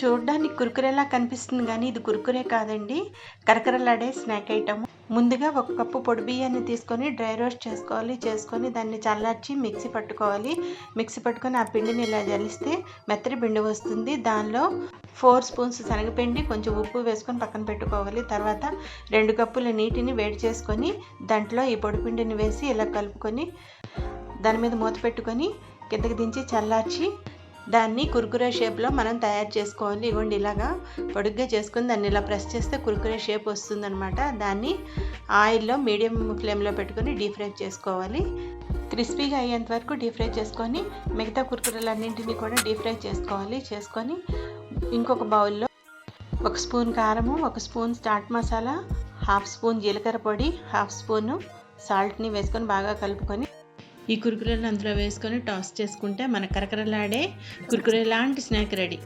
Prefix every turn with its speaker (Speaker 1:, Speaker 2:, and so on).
Speaker 1: చూడ్డానికి కుర్కురేలా కనిపిస్తుంది కానీ ఇది కుర్కురే కాదండి. కరకరలాడే స్నాక్ ఐటమ్. ముందుగా 1 కప్పు పొడి బియ్యాన్ని తీసుకొని డ్రై రోస్ట్ చేసుకొని దాన్ని చల్లార్చి మిక్సీ పట్టుకోవాలి. మిక్సీ పట్టుకొని ఆ పిండిని ఇలా జలిస్తే మెత్తటి పిండి వస్తుంది. దానిలో 4 స్పూన్స్ శనగపిండి, కొంచెం ఉప్పు వేసుకొని పక్కన పెట్టుకోవాలి. తర్వాత 2 కప్పుల నీటిని వేడి చేసుకొని దాంట్లో ఈ పొడి పిండిని వేసి ఇలా కలుపుకొని దాని మీద మూత పెట్టుకొని కిందకి దించి చల్లార్చి దాన్ని కుర్కురే షేప్లో మనం తయారు చేసుకోవాలి. ఇవ్వండి ఇలాగా పొడుగ్గా చేసుకొని దాన్ని ఇలా ప్రెస్ చేస్తే కుర్కురే షేప్ వస్తుందన్నమాట. దాన్ని ఆయిల్లో మీడియం ఫ్లేమ్లో పెట్టుకొని డీప్ ఫ్రై చేసుకోవాలి. క్రిస్పీగా అయ్యేంత వరకు డీప్ ఫ్రై చేసుకొని మిగతా కుర్కురేలన్నింటినీ కూడా డీప్ ఫ్రై చేసుకొని ఇంకొక బౌల్లో 1 స్పూన్ కారము, 1 స్పూన్ చాట్ మసాలా, 1/2 స్పూన్ జీలకర్ర పొడి, 1/2 స్పూను సాల్ట్ని వేసుకొని బాగా కలుపుకొని ఈ కుర్కురేలు అందులో వేసుకొని టాస్ చేసుకుంటే మన కరకరలాడే కుర్కురే లాంటి స్నాక్ రెడీ.